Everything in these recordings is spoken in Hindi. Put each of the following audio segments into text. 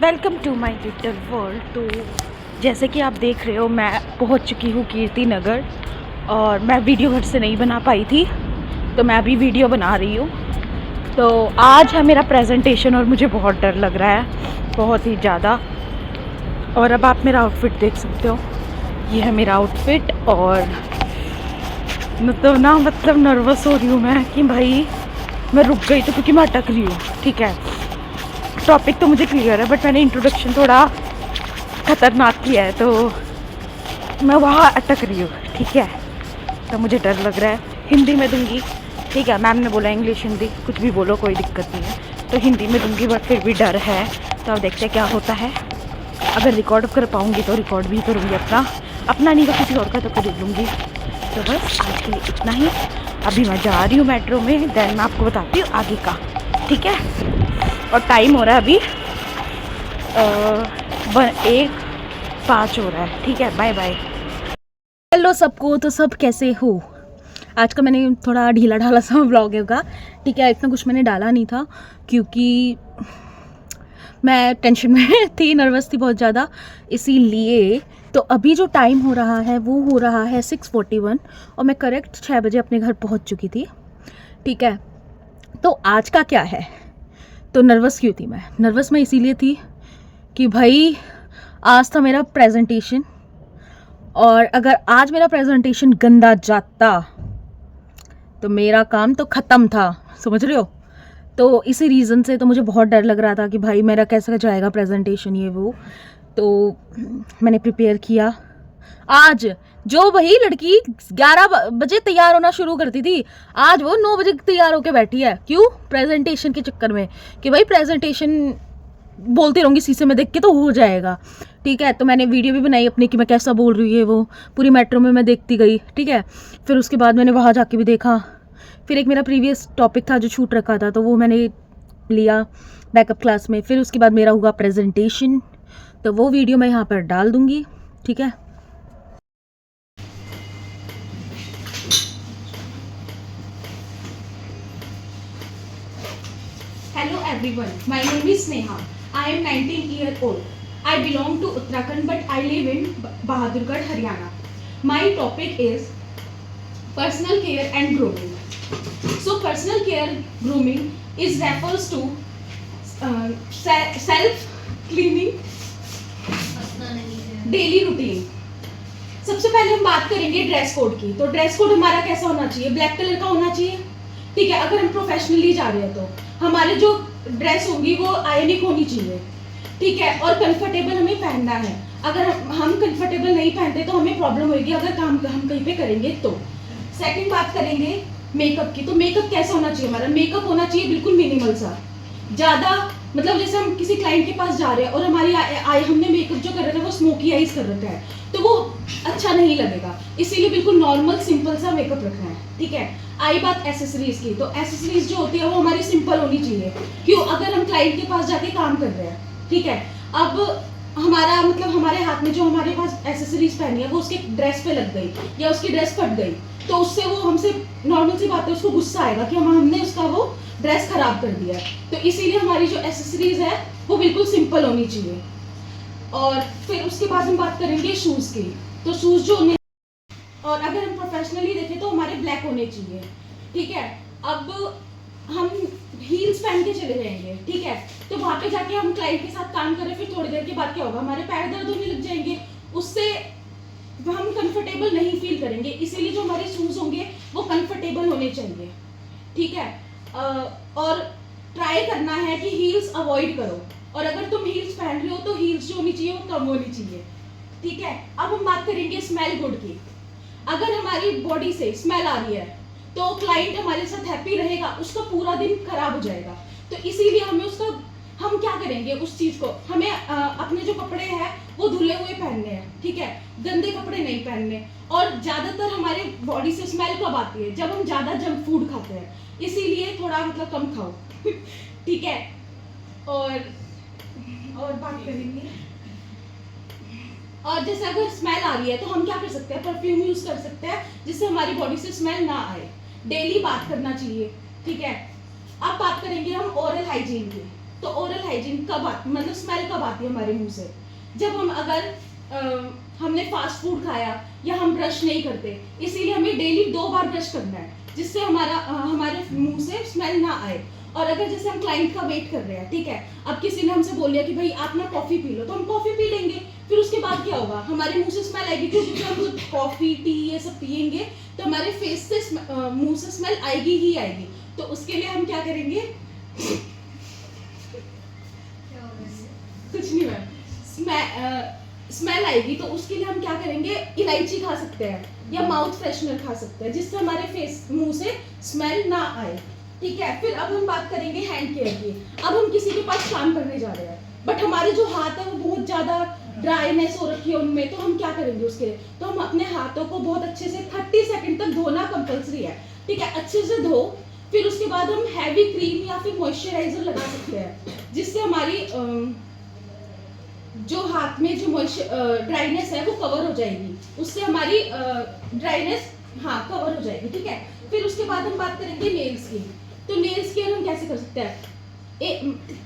Welcome to my little world. तो जैसे कि आप देख रहे हो, मैं पहुंच चुकी हूँ कीर्ति नगर और मैं वीडियो घर से नहीं बना पाई थी, तो मैं अभी वीडियो बना रही हूँ। तो आज है मेरा प्रेजेंटेशन और मुझे बहुत डर लग रहा है, बहुत ही ज़्यादा। और अब आप मेरा आउटफिट देख सकते हो, ये है मेरा आउटफिट। और मतलब नर्वस हो रही हूँ मैं कि भाई मैं रुक गई तो, क्योंकि मैं अटक रही हूँ। ठीक है, टॉपिक तो मुझे क्लियर है, बट मैंने इंट्रोडक्शन थोड़ा ख़तरनाक किया है, तो मैं वहाँ अटक रही हूँ। ठीक है, तो मुझे डर लग रहा है। हिंदी में दूंगी, ठीक है, मैम ने बोला इंग्लिश हिंदी कुछ भी बोलो, कोई दिक्कत नहीं है, तो हिंदी में दूंगी, बट फिर भी डर है। तो अब देखते हैं क्या होता है। अगर रिकॉर्ड कर पाऊँगी तो रिकॉर्ड भी करूँगी, अपना नहीं तो किसी और का तो कर लूँगी। तो बस आज के लिए इतना ही। अभी मैं जा रही हूँ मेट्रो में, देन मैं आपको बताती हूँ आगे का। ठीक है, और टाइम हो रहा है अभी 1:05 हो रहा है। ठीक है, बाय बाय। हेलो सबको, तो सब कैसे हो? आज का मैंने थोड़ा ढीला ढाला सा व्लॉग होगा। ठीक है, इतना कुछ मैंने डाला नहीं था क्योंकि मैं टेंशन में थी, नर्वस थी बहुत ज़्यादा, इसीलिए। तो अभी जो टाइम हो रहा है वो हो रहा है 6:41 और मैं करेक्ट 6 बजे अपने घर पहुंच चुकी थी। ठीक है, तो आज का क्या है? तो नर्वस क्यों थी मैं? नर्वस मैं इसीलिए थी कि भाई आज था मेरा प्रेजेंटेशन, और अगर आज मेरा प्रेजेंटेशन गंदा जाता तो मेरा काम तो ख़त्म था, समझ रहे हो? तो इसी रीज़न से तो मुझे बहुत डर लग रहा था कि भाई मेरा कैसा जाएगा प्रेजेंटेशन, ये वो। तो मैंने प्रिपेयर किया। आज जो वही लड़की 11 बजे तैयार होना शुरू करती थी, आज वो 9 बजे तैयार होकर बैठी है। क्यों? प्रेजेंटेशन के चक्कर में, कि भाई प्रेजेंटेशन बोलती रहूँगी शीशे में देख के तो हो जाएगा। ठीक है, तो मैंने वीडियो भी बनाई अपनी कि मैं कैसा बोल रही है, वो पूरी मेट्रो में मैं देखती गई। ठीक है, फिर उसके बाद मैंने वहाँ जाके भी देखा। फिर एक मेरा प्रीवियस टॉपिक था जो छूट रखा था, तो वो मैंने लिया बैकअप क्लास में। फिर उसके बाद मेरा हुआ प्रेजेंटेशन, तो वो वीडियो मैं यहाँ पर डाल दूँगी। ठीक है, Hello everyone, my name is Sneha. I am 19 years old. I belong to Uttarakhand but I live in Bahadurgarh, Haryana. My topic is personal care and grooming. So personal care grooming is refers to self cleaning daily routine. सबसे पहले हम बात करेंगे ड्रेस कोड की। तो ड्रेस कोड हमारा कैसा होना चाहिए? ब्लैक कलर का होना चाहिए। ठीक है, अगर हम प्रोफेशनली जा रहे हैं तो हमारे जो ड्रेस होगी वो आयनिक होनी चाहिए। ठीक है, और कंफर्टेबल हमें पहनना है। अगर हम कंफर्टेबल नहीं पहनते तो हमें प्रॉब्लम होगी अगर काम हम कहीं पे करेंगे तो। सेकंड बात करेंगे मेकअप की। तो मेकअप कैसा होना चाहिए? हमारा मेकअप होना चाहिए बिल्कुल मिनिमल सा। ज़्यादा मतलब जैसे हम किसी क्लाइंट के पास जा रहे हैं और हमारी हमने मेकअप जो कर रखा है वो स्मोकी आईज कर रखा है, तो वो अच्छा नहीं लगेगा। इसीलिए बिल्कुल नॉर्मल सिंपल सा मेकअप रखना है। ठीक है, आई बात एसेसरीज की। तो एसेसरीज जो होती है वो हमारी सिंपल होनी चाहिए। क्यों? अगर हम क्लाइंट के पास जाके काम कर रहे हैं, ठीक है, अब हमारा मतलब हमारे हाथ में जो हमारे पास एसेसरीज पहनी है वो उसके ड्रेस पे लग गई या उसकी ड्रेस फट गई, तो उससे वो हमसे नॉर्मल सी बात है, उसको गुस्सा आएगा कि हमने उसका वो ड्रेस खराब कर दिया। तो इसीलिए हमारी जो एसेसरीज है वो बिल्कुल सिंपल होनी चाहिए। और फिर उसके बाद हम बात करेंगे शूज़ की। तो शूज़ जो होने, और अगर हम प्रोफेशनली देखें तो हमारे ब्लैक होने चाहिए। ठीक है, अब हम हील्स पहन के चले जाएंगे। ठीक है, तो वहाँ पे जाके हम क्लाइंट के साथ काम करें, फिर थोड़ी देर के बाद क्या होगा? हमारे पैर दर्द होने लग जाएंगे, उससे हम कंफर्टेबल नहीं फील करेंगे। इसीलिए जो हमारे शूज़ होंगे वो कंफर्टेबल होने चाहिए। ठीक है, और ट्राई करना है कि हील्स अवॉइड करो, और अगर तुम हील्स पहन रहे हो तो हील्स जो होनी चाहिए वो कम होनी चाहिए। ठीक है, अब हम बात करेंगे स्मेल गुड की। अगर हमारी बॉडी से स्मेल आ रही है तो क्लाइंट हमारे साथ हैप्पी रहेगा, उसका पूरा दिन खराब हो जाएगा। तो इसीलिए हम क्या करेंगे उस चीज को, हमें अपने जो कपड़े हैं वो धुले हुए पहनने हैं। ठीक है, गंदे कपड़े नहीं पहनने। और ज्यादातर हमारे बॉडी से स्मेल कब आती है? जब हम ज्यादा जंक फूड खाते हैं, इसीलिए थोड़ा मतलब कम खाओ। ठीक है, और बात करेंगे, और जैसे अगर स्मेल आ रही है तो हम क्या कर सकते हैं? परफ्यूम यूज कर सकते हैं जिससे हमारी बॉडी से स्मेल ना आए। डेली बात करना चाहिए। ठीक है, अब बात करेंगे हम ओरल हाइजीन की। तो ओरल हाइजीन कब आती, मतलब स्मेल कब आती है हमारे मुंह से? जब हम अगर हमने फास्ट फूड खाया या हम ब्रश नहीं करते, इसीलिए हमें डेली 2 बार ब्रश करना है, जिससे हमारे मुंह से स्मेल ना आए। और अगर जैसे हम क्लाइंट का वेट कर रहे हैं, ठीक है, अब किसी ने हमसे बोल दिया कि भाई आप ना कॉफ़ी पी लो, तो हम कॉफ़ी पी लेंगे, फिर उसके बाद क्या होगा, हमारे मुंह से स्मेल आएगी, क्योंकि हम जब कॉफ़ी टी ये सब पियेंगे तो हमारे फेस से मुंह से स्मेल आएगी ही आएगी। तो उसके लिए हम क्या करेंगे, कुछ नहीं मैम, स्मेल आएगी तो उसके लिए हम क्या करेंगे, इलायची खा सकते हैं या माउथ फ्रेशनर खा सकते हैं, जिससे हमारे फेस मुंह से स्मेल ना आए, ठीक है। फिर अब हम बात करेंगे हैंड केयर की। अब हम किसी के पास काम करने जा रहे हैं, बट हमारे जो हाथ है वो बहुत ज़्यादा ड्राइनेस हो रखी है उनमें, तो हम क्या करेंगे उसके लिए, तो हम अपने हाथों को बहुत अच्छे से 30 सेकंड तक धोना कंपलसरी है, ठीक है, अच्छे से धो। फिर उसके बाद हम हैवी क्रीम या फिर मॉइस्चराइजर लगा सकते हैं, जिससे हमारी जो हाथ में जो ड्राइनेस है वो कवर हो जाएगी, उससे हमारी ड्राइनेस हाँ कवर हो जाएगी, ठीक है। फिर उसके बाद हम बात करेंगे नेल्स की। तो नेल्स केयर हम कैसे कर सकते हैं,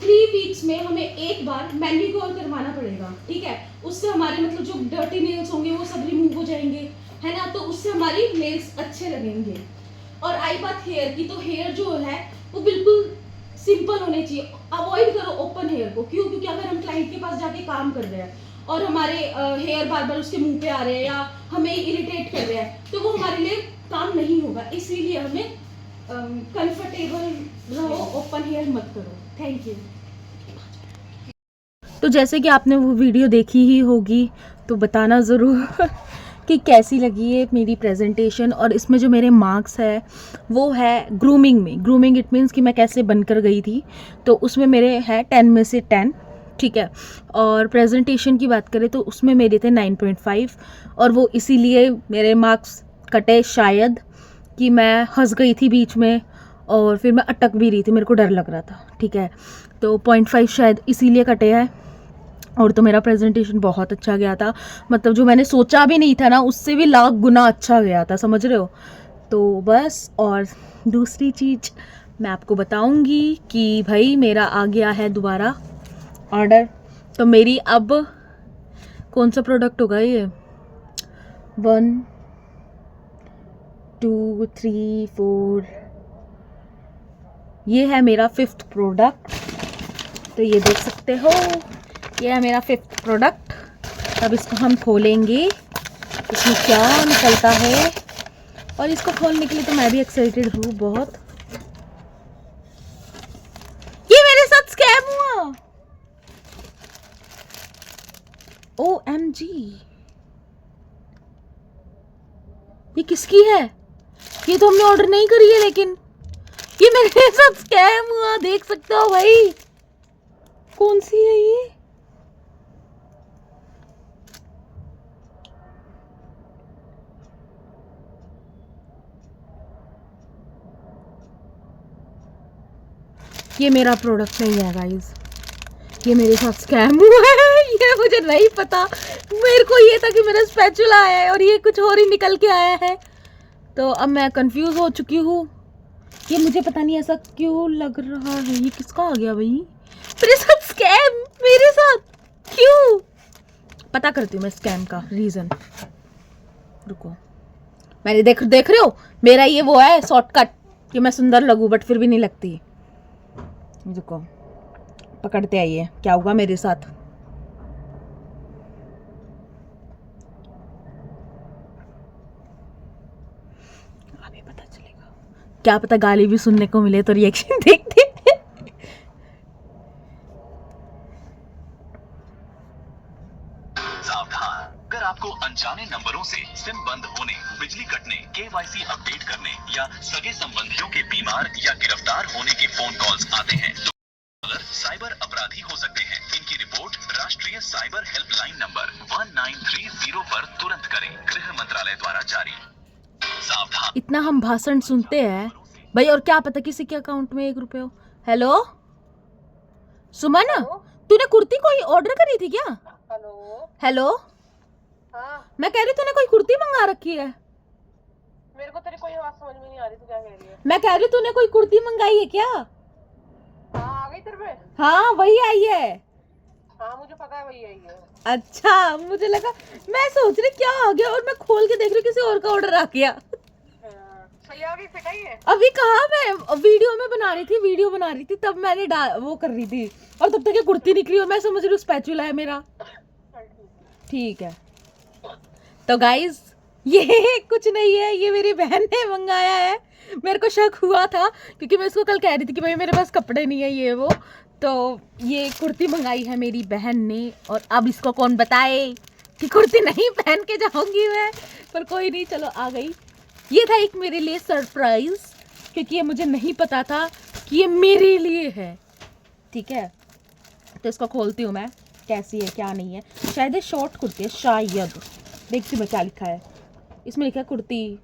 3 वीक्स में हमें एक बार मैनिक्योर करवाना पड़ेगा, ठीक है। उससे हमारे मतलब जो डर्टी नेल्स होंगे वो सब रिमूव हो जाएंगे, है ना, तो उससे हमारी नेल्स अच्छे लगेंगे। और आई बात हेयर की, तो हेयर जो है वो बिल्कुल सिंपल होने चाहिए, अवॉइड करो ओपन हेयर को। क्यों? क्योंकि अगर हम क्लाइंट के पास जाके काम कर रहे हैं और हमारे हेयर बार बार उसके मुंह पे आ रहे हैं या हमें इरिटेट कर रहे हैं, तो वो हमारे लिए काम नहीं होगा। इसीलिए हमें कंफर्टेबल रहो, ओपन हेयर मत करो। Thank you. तो जैसे कि आपने वो वीडियो देखी ही होगी, तो बताना ज़रूर कि कैसी लगी है मेरी प्रेजेंटेशन। और इसमें जो मेरे मार्क्स है वो है ग्रूमिंग में। ग्रूमिंग इट मीन्स कि मैं कैसे बनकर गई थी, तो उसमें मेरे है 10 में से 10, ठीक है। और प्रेजेंटेशन की बात करें तो उसमें मेरे थे 9.5, और वो इसीलिए मेरे मार्क्स कटे शायद कि मैं हंस गई थी बीच में और फिर मैं अटक भी रही थी, मेरे को डर लग रहा था, ठीक है। तो 0.5 शायद इसीलिए कटे हैं। और तो मेरा प्रेजेंटेशन बहुत अच्छा गया था, मतलब जो मैंने सोचा भी नहीं था ना, उससे भी लाख गुना अच्छा गया था, समझ रहे हो। तो बस, और दूसरी चीज़ मैं आपको बताऊंगी कि भाई मेरा आ गया है दोबारा ऑर्डर। तो मेरी अब कौन सा प्रोडक्ट होगा ये, 1 2 3 4, ये है मेरा 5th प्रोडक्ट। तो ये देख सकते हो, ये है मेरा 5th प्रोडक्ट। अब इसको हम खोलेंगे, इसमें क्या निकलता है। और इसको खोलने के लिए तो मैं भी एक्साइटेड हूँ बहुत। ये मेरे साथ स्कैम हुआ, OMG। ये किसकी है, ये तो हमने ऑर्डर नहीं करी है, लेकिन ये मेरे साथ स्कैम हुआ, देख सकते हो भाई। कौन सी है ये, ये मेरा प्रोडक्ट नहीं है गाइस, ये मेरे साथ स्कैम हुआ है। ये मुझे नहीं पता, मेरे को ये था कि मेरा स्पैचुला आया है और ये कुछ और ही निकल के आया है। तो अब मैं कंफ्यूज हो चुकी हूँ, ये मुझे पता नहीं ऐसा क्यों लग रहा है। ये किसका आ गया भाई, मेरे साथ स्कैम, मेरे साथ क्यों, पता करती हूँ मैं स्कैम का रीज़न। रुको, मैंने देख रहे हो, मेरा ये वो है शॉर्टकट कि मैं सुंदर लगूं, बट फिर भी नहीं लगती। रुको, पकड़ते आइए क्या हुआ मेरे साथ। अभी पता चलेगा, क्या पता गाली भी सुनने को मिले, तो रिएक्शन देखते हैं। सावधान, अगर आपको अनजाने नंबरों से सिम बंद होने, बिजली कटने, KYC अपडेट करने या सगे संबंधियों के बीमार या गिरफ्तार होने के फोन कॉल्स आते हैं, तो साइबर अपराधी हो सकते हैं। इनकी रिपोर्ट राष्ट्रीय साइबर हेल्पलाइन नंबर 1930 पर तुरंत करें। गृह मंत्रालय द्वारा जारी। सावधान, इतना हम भाषण सुनते हैं भाई, और क्या पता किसी के अकाउंट में 1 रुपये हो। हेलो सुमन, तूने कुर्ती कोई ऑर्डर करी थी क्या? हेलो, हाँ, मैं कह रही तूने कोई कुर्ती मंगा रखी है? मेरे को तेरी कोई आवाज समझ में नहीं आ रही, तू क्या कह रही है? मैं कह रही तूने कोई कुर्ती मंगाई है क्या? हाँ, आ गई तेरे पे? हाँ वही आई है। हाँ मुझे पता है वही आई है। अच्छा मुझे लगा, मैं सोच रही क्या आ गया और मैं खोल के देख रही किसी और का ऑर्डर आ गया। सही आ गई, फिट आई है। अभी कहा, मैं वीडियो में बना रही थी तब मैंने वो कर रही थी और तब तक ये कुर्ती निकली और मैं समझ रही हूँ स्पैचुला है मेरा। ठीक है तो गाइज ये कुछ नहीं है, ये मेरी बहन ने मंगाया है। मेरे को शक हुआ था क्योंकि मैं इसको कल कह रही थी कि भाई मेरे पास कपड़े नहीं है ये वो, तो ये कुर्ती मंगाई है मेरी बहन ने। और अब इसको कौन बताए कि कुर्ती नहीं पहन के जाऊंगी मैं, पर कोई नहीं, चलो आ गई। ये था एक मेरे लिए सरप्राइज क्योंकि ये मुझे नहीं पता था कि ये मेरे लिए है। ठीक है तो इसको खोलती हूँ मैं, कैसी है क्या नहीं है। शायद ये शॉर्ट कुर्ती है, शायद, देखती मैं क्या लिखा है इसमें। लिखा है कुर्ती,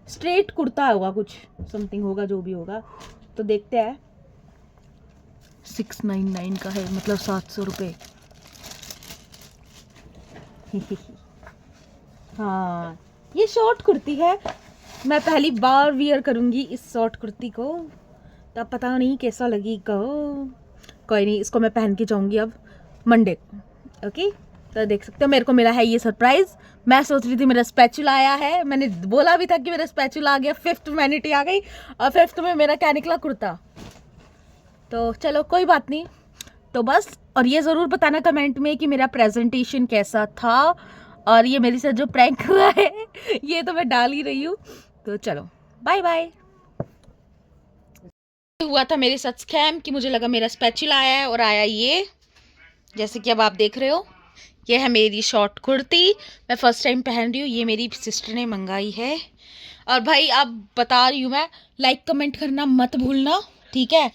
स्ट्रेट कुर्ता होगा कुछ, समथिंग होगा जो भी होगा, तो देखते हैं। 699 का है, मतलब 700 रुपये। हाँ ये शॉर्ट कुर्ती है, मैं पहली बार वियर करूँगी इस शॉर्ट कुर्ती को, तब पता नहीं कैसा लगेगा। कोई नहीं, इसको मैं पहन के जाऊँगी अब मंडे को। ओके तो देख सकते हो मेरे को मिला है ये सरप्राइज़। मैं सोच रही थी मेरा स्पैचुला आया है, मैंने बोला भी था कि मेरा स्पैचुला आ गया, 5th वैनिटी आ गई और 5th में मेरा क्या निकला, कुर्ता। तो चलो कोई बात नहीं, तो बस। और ये ज़रूर बताना कमेंट में कि मेरा प्रेजेंटेशन कैसा था, और ये मेरे साथ जो प्रैंक हुआ है ये तो मैं डाल ही रही हूँ। तो चलो बाय बाय। हुआ था मेरे साथ स्कैम कि मुझे लगा मेरा स्पैचुला आया है और आया ये, जैसे कि अब आप देख रहे हो। ये है मेरी शॉर्ट कुर्ती, मैं फर्स्ट टाइम पहन रही हूँ, ये मेरी सिस्टर ने मंगाई है। और भाई अब बता रही हूँ मैं, लाइक कमेंट करना मत भूलना, ठीक है।